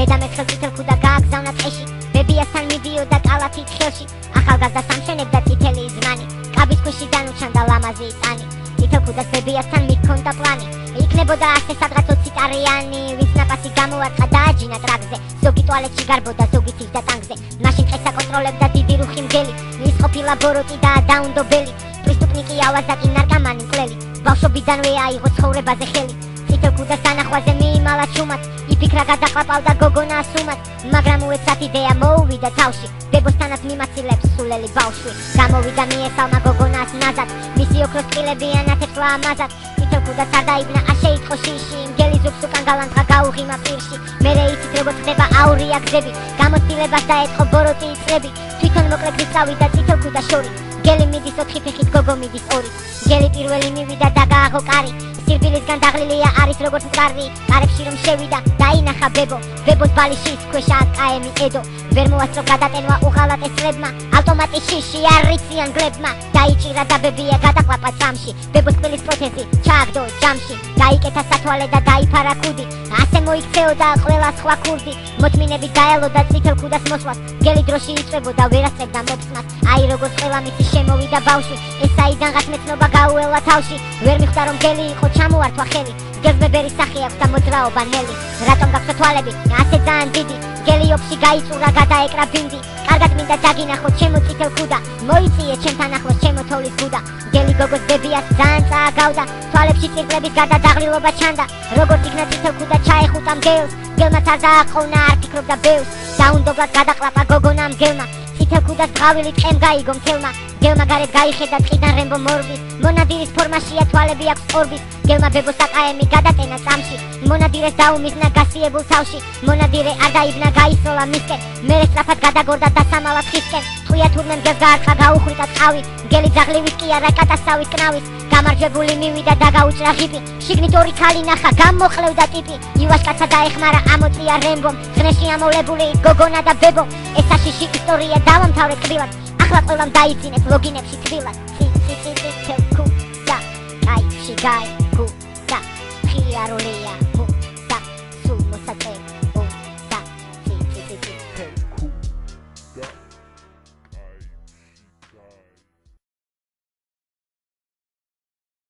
დედამეს ხელს წითელ ქუდა გააგზავნა ტყეში ბებიასთან მიდიოდა კალათით ხელში ახალგაზრდა სამშენებდა წითელი ზმანი კაბის ქვეშ დანუჩანდა ლამაზი წანი წითელ ქუდას ბებიასთან მიქონდა პლანი იქნებოდა ასე სადღაც 20 ტარიანი ვის ნაფასი გამოაწყა დააჯინა ტრაკზე ზოგი ტუალეტში გარბოდა ზოგი თიხდა ტანგზე მაშინ ტყეს აკონტროლებდა დიდი რუხი მგელი ის ყოფილა ბოროტი და დაუნდობელი პრისტუპნიკი ავაზაკი ნარკამანი მკვლელი ბავშვობიდანვე აიღო ცხოვრებაზე ხელი წითელ ქუდას დანახვაზე მიიმალა ჩუმად იფიქრა გადაყლაპავდა გოგონას უმად მაგრამ უეცად იდეა მოუვიდა თავში ბებოსთანაც მიმაცილებს სულელი ბავშვი გამოვიდა მიესალმა გოგონას ნაზად მისი ოქროს წყილები ანათებსლა ამაზად წითელ ქუდას არ დაიბნა არ შეიტყო შიში მგელი ზურგს უკან გალანძღა გაუღიმა პირში მერე იცით როგორ ხდება აურია გზები გამოცდილებას დაეწყო ბოროტი წლები თვითონ მოკლე გზით წავიდა წითელ ქუდას შორი მგელი მიდის 4 ფეხით გოგო მიდის 2 მგელი პირველი მივიდა და გააღო კარი სირბილისგან დაღლილია არის როგორც მყარი კარებში რომ შევიდა დაინახა ბებოს ბალიშის ქვეშ აკაემი ედო ვერ მოასწრო გადატენვა უღალატეს წლებმა ავტომატის შიში არ რიციან გლებმა დაიჭირა და ბებია გადაყლაპა წამში ბებოს კბილის პროთეზი ჩააგდო ჯამში დაიკეთა სათვალე და დაიფარა ქუდი ასე მოიქცეოდა ყველა სხვა ქურდი მოწმინებით დაელოდა წითელ ქუდას მოსვლას მგელი დროში იწვებოდა ვერასწრებდა მოფსმას აი როგორც ყველა მისი შემოვიდა ბავშვი ეს საიდანღაც მეცნობა გაუელა თავში ვერ მიხვდა რომ მგელი იყო ჩამოართვა ხელი მგელს ბებერის სახე აქვს და მოძრაობა ნელი რატომ გაქვსო თვალები ასე ძალიან დიდი მგელი ოფში გაიწურა გადაეკრა ბინდი კარგად მინდა დაგინახოთ ჩემო წითელ ქუდა მოიწიე ჩემთან ახლოს ჩემო თოვლის გუდა მგელი გოგოს ბებიას ძალიან წააგავდა თვალებში წირკლების გადადაღლილობა ჩანდა როგორც იქნა წითელ ქუდა ჩაეხუტა მგელს მგელმაც არ დააყოვნა არ ფიქრობდა ბევრს დაუნდობლად გადაყლაპა გოგონა მგელმა წითელ ქუდას დღავილი ტყემ გაიგო მგელმა მგელმა გარეთ გაიხედა ტყიდან რემბო მორბის მონადირის ფორმაშია თვალები აქვს ორბის მგელმა ბებოს აკაემი გადატენა წამში მონადირეს დაუმიზნა გასიებულ თავში მონადირე არ დაიბნა გაისროლა მისკენ მერე სწრაფად გადაგორდა დასამალად ხისკენ ტყვია თურმე მგელს გაარცხა გაუხრიტა წყავი მგელი ძაღლივის კი არა კატასავის კნავის გამარჯვებული მივიდა და გაუჭრა ღიპი შიგნით ორი ქალი ნახა გამოყლევდა ტიპი ივაშკაცა დაეხმარა ამოწია რემბომ ღრეში ამოვლებული გოგონა და ბებო ეს საშიში ისტორია დავამთავრეთ კბილად ახლა ყველამ დაიძინეთ ლოგინებში თბილად წითელ ქუდა კაიფში გაიგუდა ხიარულია